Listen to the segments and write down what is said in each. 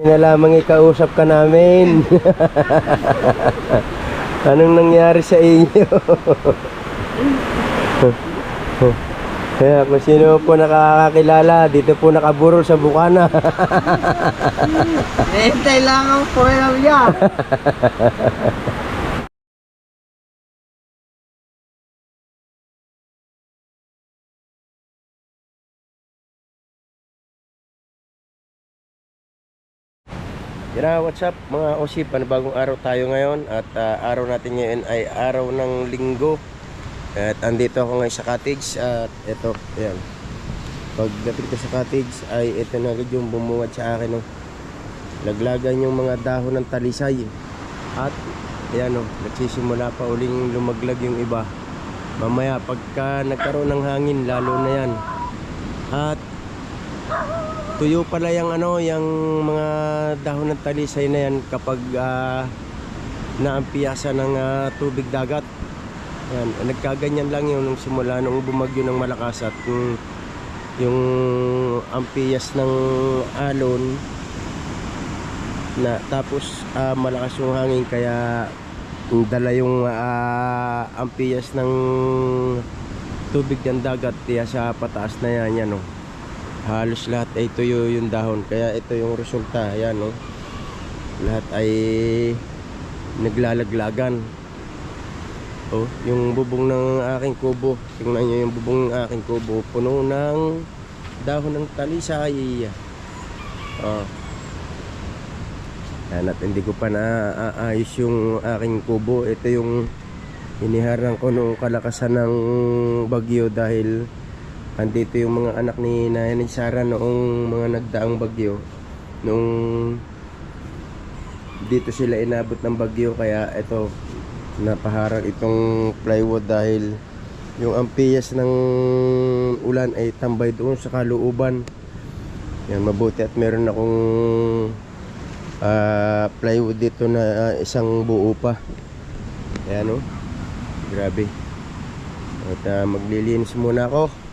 na lamang ikausap ka namin. Anong nangyari sa inyo? Kaya kung sino po nakakakilala, dito po nakaburol sa Bukana. Hintay lang ang puwela niya. What's up mga osip? Panibagong araw tayo ngayon. At araw natin ngayon ay araw ng linggo. At andito ako ngayon sa cottage. At ito, ayan. Pagdating ko sa cottage ay ito na agad yung bumungad sa akin. Laglagan yung mga dahon ng talisay. At ayan, nagsisimula pa uling lumaglag yung iba. Mamaya pagka nagkaroon ng hangin, lalo na yan. At tuyo pala yung yung mga dahon ng talisay na yan kapag naampiyasa ng tubig dagat. Yan, nagkaganyan lang yun nung simula nung bumagyo ng malakas at yung ampiyas ng alon na tapos malakas yung hangin kaya dala yung ampiyas ng tubig ng dagat kaya sa pataas na yan halos lahat ay tuyo yung dahon, kaya ito yung resulta. Ayan, lahat ay naglalaglagan. Yung bubong ng aking kubo, tingnan nyo yung bubong ng aking kubo, puno ng dahon ng talisay. Yan, at hindi ko pa naayos yung aking kubo. Ito yung iniharang ko noong kalakasan ng bagyo dahil andito yung mga anak ni Nanay Sara noong mga nagdaang bagyo. Nung dito sila inabot ng bagyo, kaya ito napaharang itong plywood dahil yung ampiyas ng ulan ay tambay doon sa kalooban. Yan, mabuti at meron akong plywood dito na isang buo pa. Ayan, grabe. At maglilinis muna ako.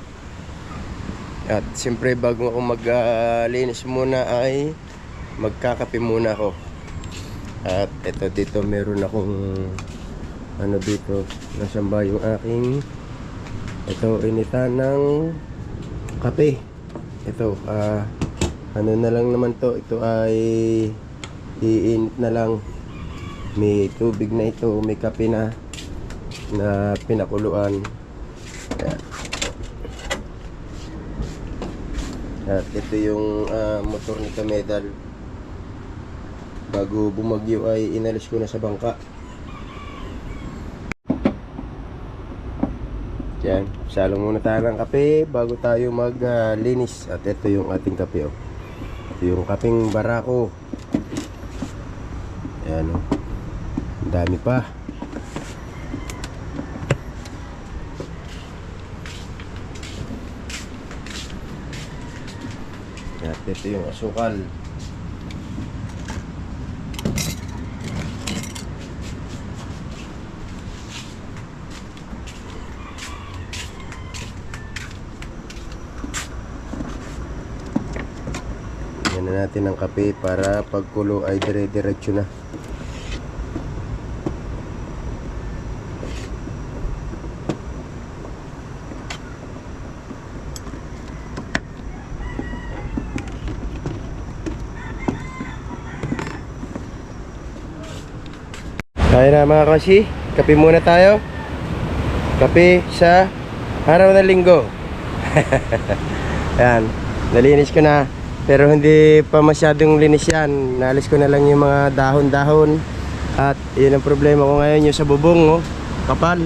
At siyempre bago ako maglinis muna ay magkakape muna ako. At ito dito meron akong dito, nasan ba yung aking initan ng kape. Ito na lang naman to. Ito ay iinit na lang. May tubig na ito, may kape na pinakuluan. At ito yung motor ni Kamedal. Bago bumagyo ay inalis ko na sa bangka. Yan, salo muna tayo ng kape bago tayo maglinis. At ito yung ating kape. Ito yung kapeng Barako. Yan, ang dami pa. At ito yung asukal. Yan na natin ang kape para pagkulo ay dire-diretso na. Kaya na mga kasi, kape muna tayo. Kape sa araw ng linggo. Ayan, nalinis ko na. Pero hindi pa masyadong linis yan. Naalis ko na lang yung mga dahon-dahon. At yun ang problema ko ngayon, yung sa bubong, kapal.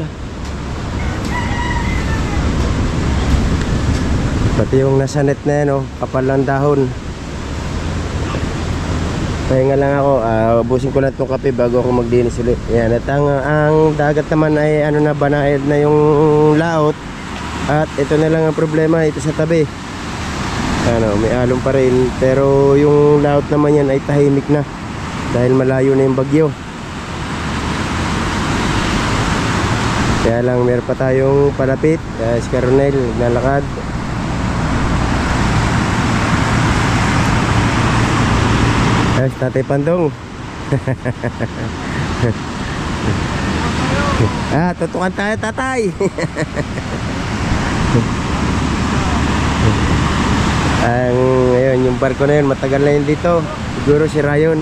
Pati yung nasa net na yan, kapal lang dahon. Pahinga lang ako, ubusin ko lang itong kape bago ako maglinis ulit. Yan, at ang dagat naman ay banayad na yung laot. At ito na lang ang problema, ito sa tabi. May alon pa rin, pero yung laot naman yan ay tahimik na dahil malayo na yung bagyo. Kaya lang meron pa tayong palapit, si Coronel naglalakad. Ay, Tatay Pandong. Tutukan tayo, tatay. Ngayon, yung barko na yun, matagal na yun dito. Siguro si Rayon.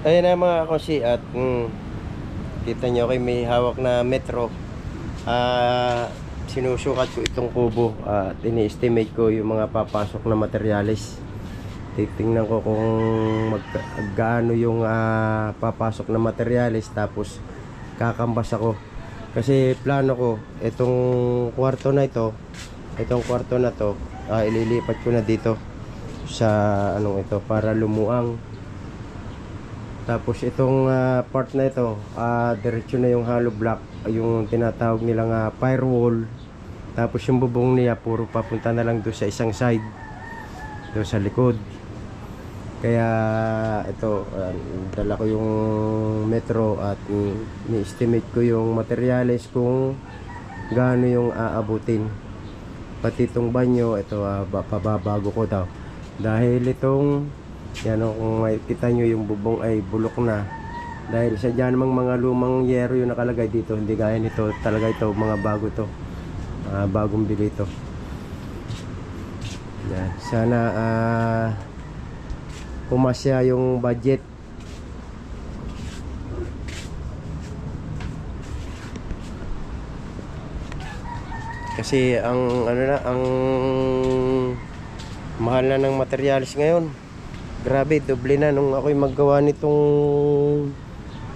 Ayun na mga kosi at kita nyo okay, may hawak na metro. Sinusukat ko itong kubo at ini-estimate ko yung mga papasok na materyales. Titingnan ko kung gaano yung papasok na materyales, tapos kakambas ako. Kasi plano ko itong kwarto na ito, ililipat ko na dito sa anong ito para lumuang. Tapos itong part na ito, diretso na yung hollow block, yung tinatawag nilang firewall. Tapos yung bubong niya puro papunta na lang doon sa isang side, doon sa likod. Kaya ito, dala ko yung metro at ni-estimate ko yung materyales kung gaano yung aabutin. Pati itong banyo, ito pababago ko daw. Dahil itong, yan o, kung makikita nyo yung bubong ay bulok na. Dahil sa dyan namang mga lumang yero yung nakalagay dito, hindi gaya nito, talaga ito, mga bago to. Bagong bili ito. Yan. Sana pumasya yung budget. Kasi ang ang mahal na ng materials ngayon. Grabe, doble na nung ako'y maggawa nitong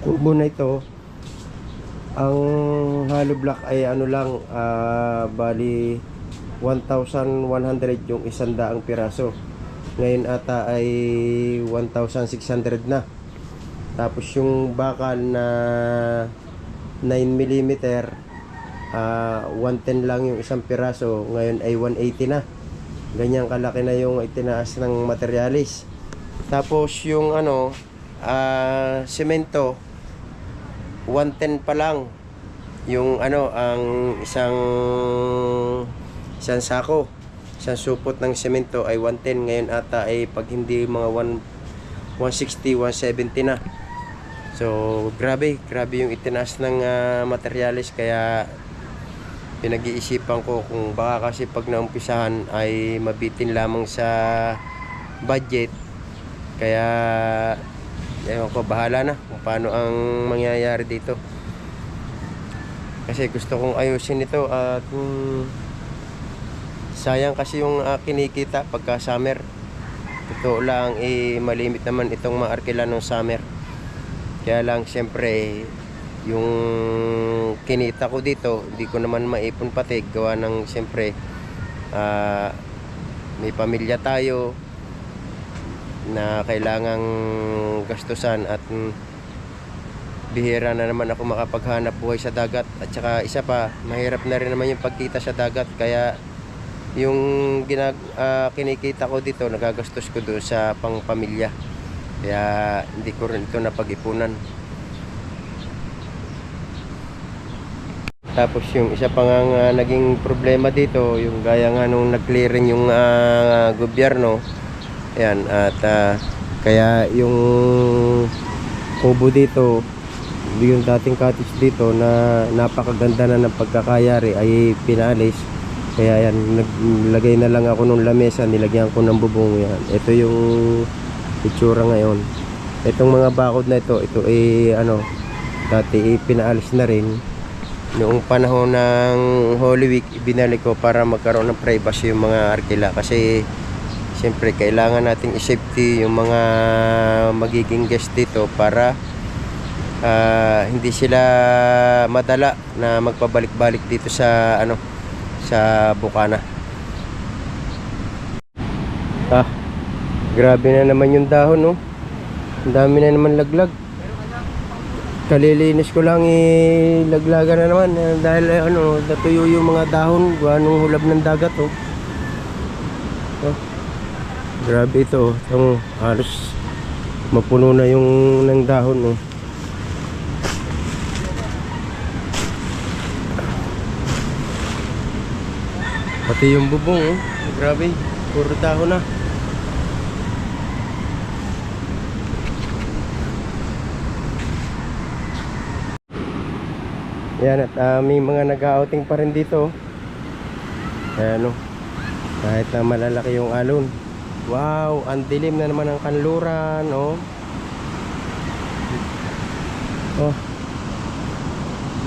kubo na ito. Ang hollow block ay ano lang, bali 1,100 yung 100 piraso. Ngayon ata ay 1,600 na. Tapos yung bakal na 9mm, 110 lang yung isang piraso. Ngayon ay 180 na. Ganyan kalaki na yung itinaas ng materialis. Tapos yung semento 110 pa lang. Yung ang isang sako, isang supot ng semento ay 110. Ngayon ata ay pag hindi mga 160, 170 na. So grabe yung itinaas ng materialis. Kaya pinag-iisipan ko kung baka kasi pag naumpisahan ay mabitin lamang sa budget. Kaya ewan ko, bahala na kung paano ang mangyayari dito. Kasi gusto kong ayusin ito at sayang kasi yung kinikita pagka summer. Totoo lang, malimit naman itong maarkila ng summer. Kaya lang siyempre yung kinita ko dito, hindi ko naman maipon pati. Gawa ng siyempre may pamilya tayo na kailangang gastusan at bihira na naman ako makapaghanap buhay sa dagat. At saka isa pa, mahirap na rin naman yung pagkita sa dagat. Kaya yung kinikita ko dito, nagagastos ko doon sa pangpamilya. Kaya hindi ko rin ito napag-ipunan. Tapos yung isa pa nga naging problema dito, yung gaya nga nung nag-clearing yung gobyerno. Ayan, at kaya yung kubo dito, yung dating cottage dito na napakaganda na ng pagkakayari ay pinalis. Kaya yan, naglagay na lang ako ng lamesa, nilagyan ko ng bubong. Yan, ito yung itsura ngayon. Itong mga bakod na ito ay dati pinaalis na rin. Noong panahon ng Holy Week, ibinalik ko para magkaroon ng privacy yung mga arkila. Kasi siyempre kailangan nating i-safety yung mga magiging guest dito para hindi sila madala na magpabalik-balik dito sa sa Bukana. Grabe na naman yung dahon, no? Ang dami na naman laglag. Kalilinis ko lang, laglagan na naman dahil natuyo yung mga dahon gawa nung hulab ng dagat, grabe ito, halos mapuno na yung ng dahon, Pati yung bubong, oh. Grabe, puro dahon na. Yan, at may mga nag-outing pa rin dito. Ayan, oh. Kahit na malalaki yung alon. Wow, ang dilim na naman ng kanluran, oh. Oh.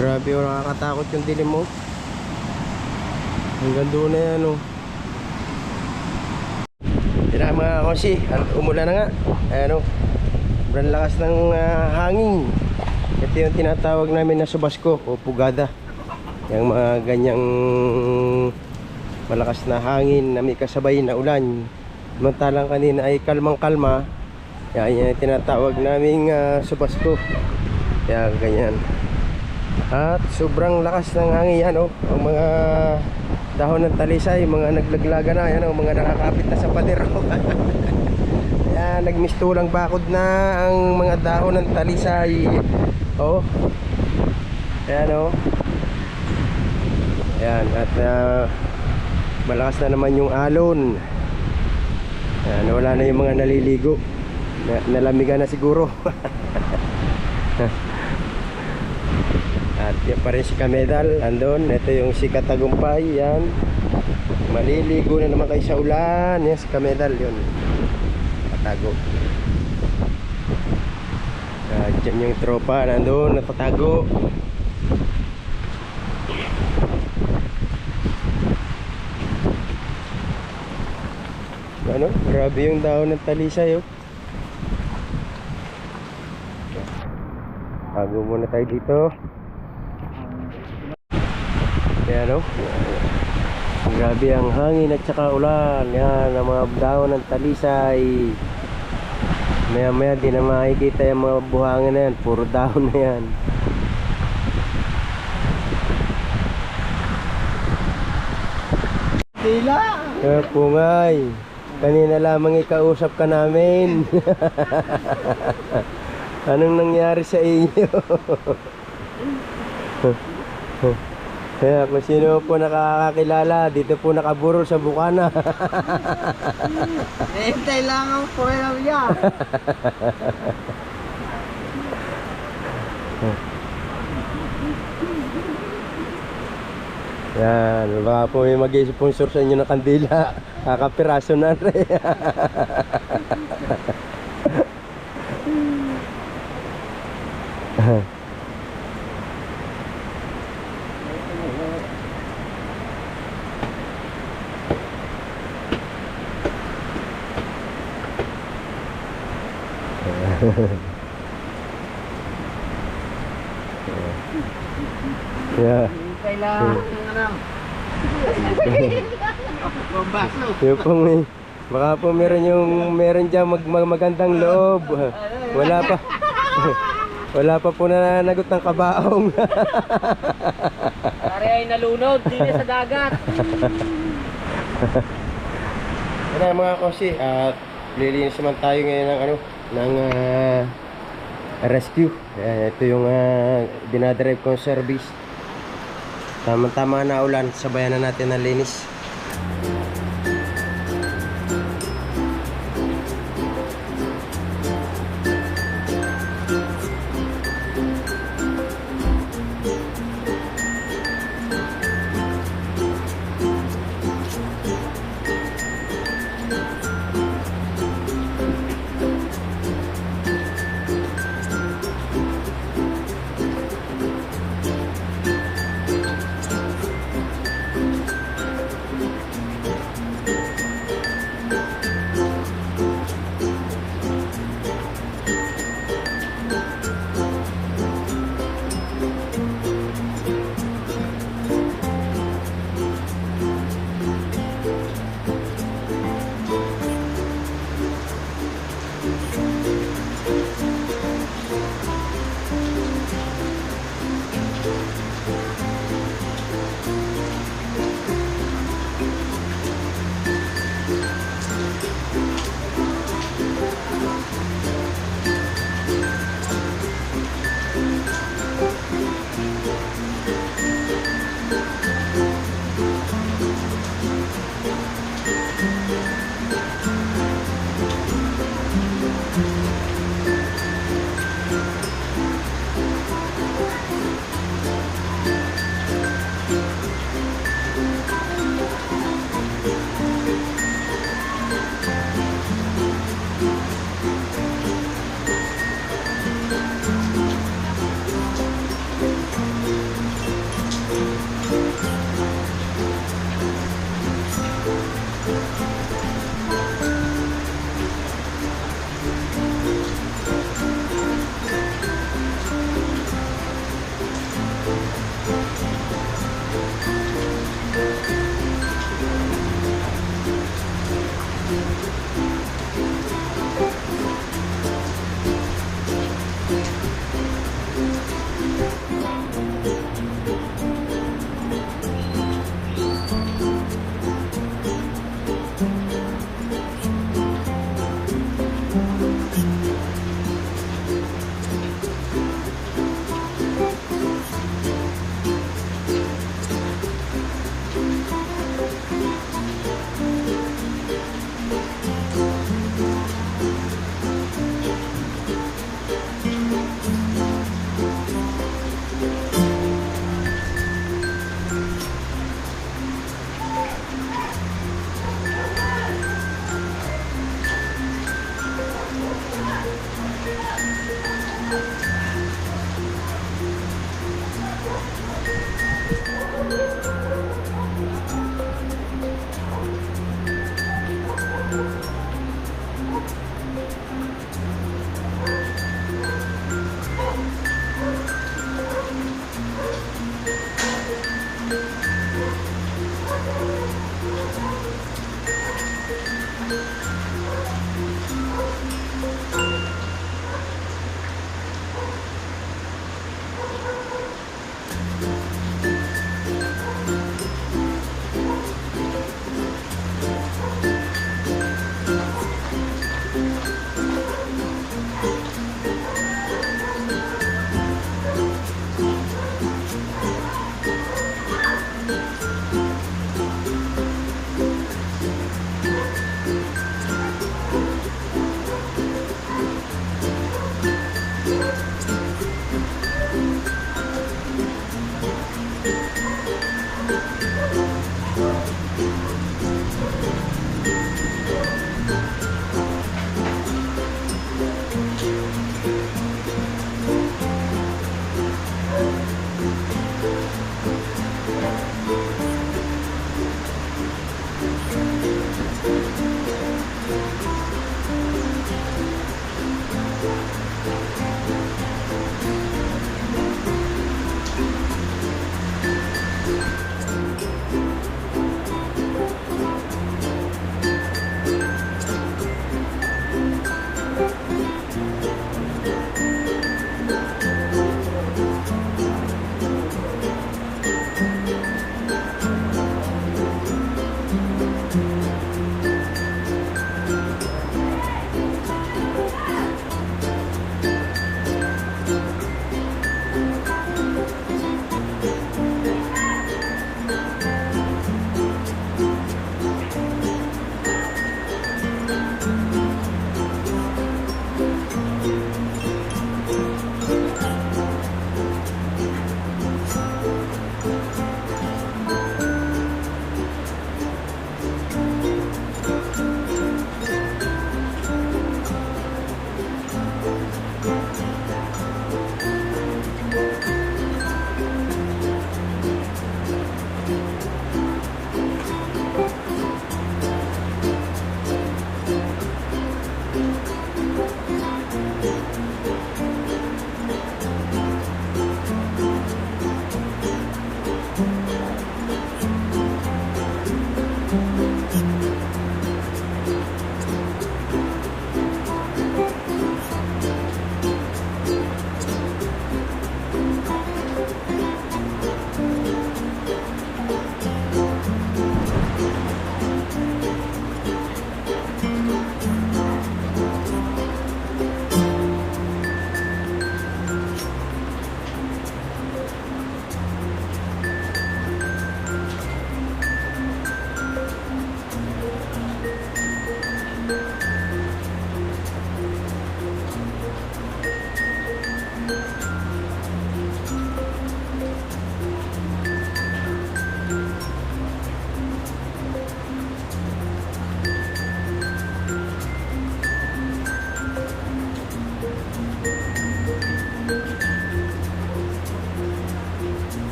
Grabe, oh, nakakatakot yung dilim mo. Hanggang doon na yan, oh. Yan na mga konsi, umulan na nga. Ayan, oh. Sobrang lakas ng hangin. Ito yung tinatawag namin na subasko o pugada. Yung mga ganyang malakas na hangin na may kasabay na ulan. Samantalang kanina ay kalmang-kalma. Yan yung tinatawag naming subasko. Yan, ganyan. At sobrang lakas ng hangin yan, oh. Ang mga dahon ng talisay, mga naglaglaga na yan, oh, mga nakakapit na sa pader. Yan, nagmistulang bakod na ang mga dahon ng talisay. Oh. Ayan, oh. Ayan, at malakas na naman yung alon. Ayan, wala na yung mga naliligo. Nalamigan na siguro. At yan pa rin si Kamedal, andun. Ito yung si Katagumpay, yan. Maliligo na naman kayo sa ulan. Yan si Kamedal, yun. Katago. Diyan yung tropa, nandun, napatago. Ano? Grabe yung dahon ng talisay, oh. Tago muna tayo dito. Ayan, oh. Grabe ang hangin at saka ulan. Yan, ang mga dahon ng talisay. Maya maya di na makikita yung mga buhangin na yan. Puro dahon na yan. Tila. Kaya pungay, kanina lamang ikausap ka namin. Anong nangyari sa inyo? Kaya kung sino po nakakakilala, dito po nakaburol sa bukana. Hintay lang ang pwede yan. Yan, baka po may mag-sponsor sa inyo ng kandila. Kakapiraso na rin. Yeah. Hintay lang ang ano. Bombaso. Yung pong baka po meron dyan magandang loob. Wala pa. Wala pa po nananagot ng kabaong. Pare ay nalunod din sa dagat. Ano mga kosi, at lilinis naman tayo ngayon ng rescue. Ayan, ito yung dinadrive kong service. Tama-tama na ulan, sabayan na natin ng linis.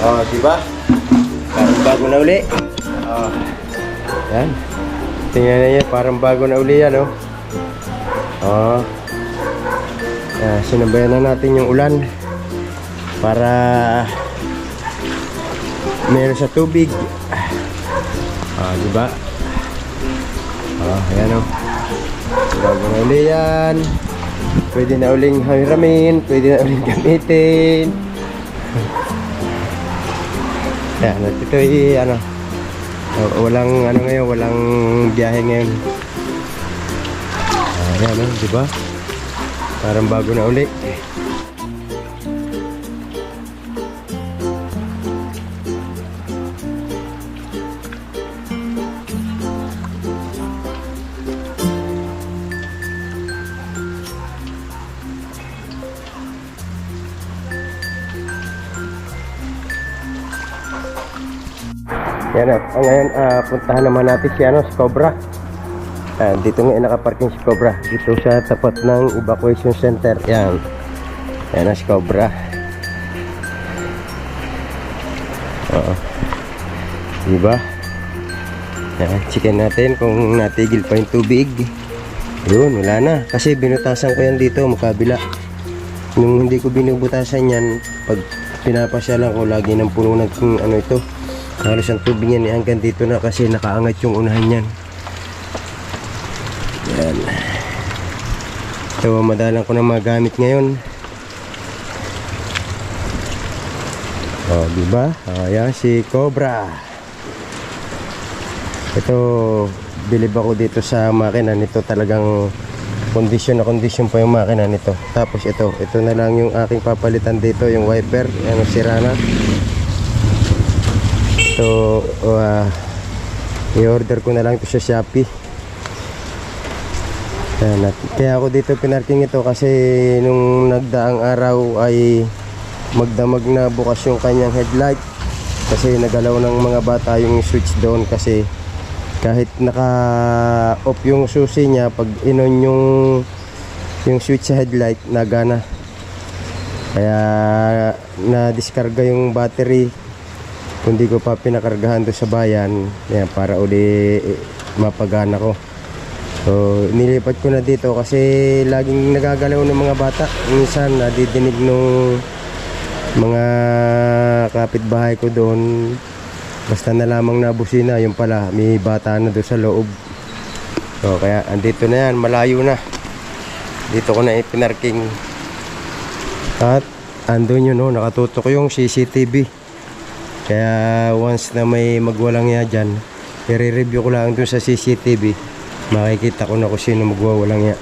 Oh, diba? Parang bago na uli. Oh. Yan. Tingnan niyo, parang bago na uli yan, oh. Oh. Sinabayan na natin yung ulan para meron sa tubig. Ah, diba? Ayan o. Bago na uli yan. Pwede na uling hiramin, pwede na uling gamitin. Ayan, at ito ano, walang ano ngayon, walang biyahe ngayon. Ayan o, diba? Parang bago na uli. Yan at ngayon puntahan naman natin si ano, si Cobra. Dito ngayon nakaparking si Cobra dito sa tapat ng evacuation center. Yan. Yan na si Cobra. Oo. Diba? Yan, checkin natin kung natigil pa yung tubig. Yun, wala na. Kasi binutasan ko yan dito, makabila. Nung hindi ko binubutasan yan, pag pinapasyalan ko, lagi ng puno ng ano ito. Halos ang tubig yan hanggang dito na kasi nakaangat yung unahan yan. Yan. Ito, madalang ko na magamit ngayon. O, diba? Ayan si Cobra. Ito, bilib ako dito sa makina nito. Talagang kondisyon na kondisyon pa yung makina nito. Tapos ito na lang yung aking papalitan dito, yung wiper. Ano, sira na. So, i-order ko na lang ito sa Shopee. Ayan, kaya ako dito pinarking ito kasi nung nagdaang araw ay magdamag na bukas yung kanyang headlight. Kasi nagalaw ng mga bata yung switch doon kasi kahit naka-off yung susi niya, pag inon yung switch sa headlight, nagana. Kaya na-diskarga yung battery. Kundi ko pa pinakargahan doon sa bayan, yan, para uli mapagana ko. So nilipat ko na dito kasi laging nagagalaw ng mga bata. Minsan nadidinig nung mga kapitbahay ko doon, basta na lamang nabusina, yung pala may bata na doon sa loob. So kaya andito na yan, malayo na. Dito ko na ipinarking. At andun yun, no, nakatutok yung CCTV. Kaya once na may magwalang ya dyan, i-review ko lang dun sa CCTV. Makikita ko na kung sino magwawalang ya.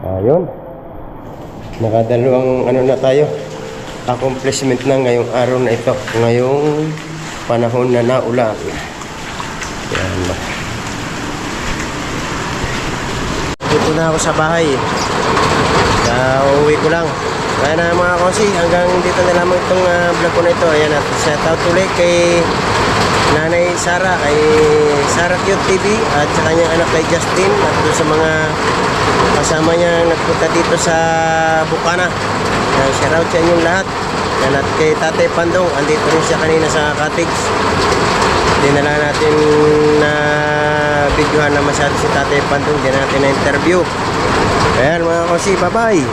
Ayun. Nakadalawang ano na tayo, accomplishment na ngayong araw na ito. Ngayong panahon na naulan. Yan. Dito na ako sa bahay. Uwi ko lang. Kaya na mga kosi, hanggang dito na lamang itong vlog ko na ito. Ayan, at shout out ulit kay Nanay Sara, kay Sara Cute TV, at sa kanyang anak kay Justin, at doon sa mga kasama niya nagpunta dito sa Bukana. Shout out sa inyong lahat. Ayan, at kay Tatay Pandong, andito rin siya kanina sa cottage. Hindi na lang natin na videohan na masyado si Tatay Pandong, hindi na natin na interview. Ayan mga kosi, bye bye!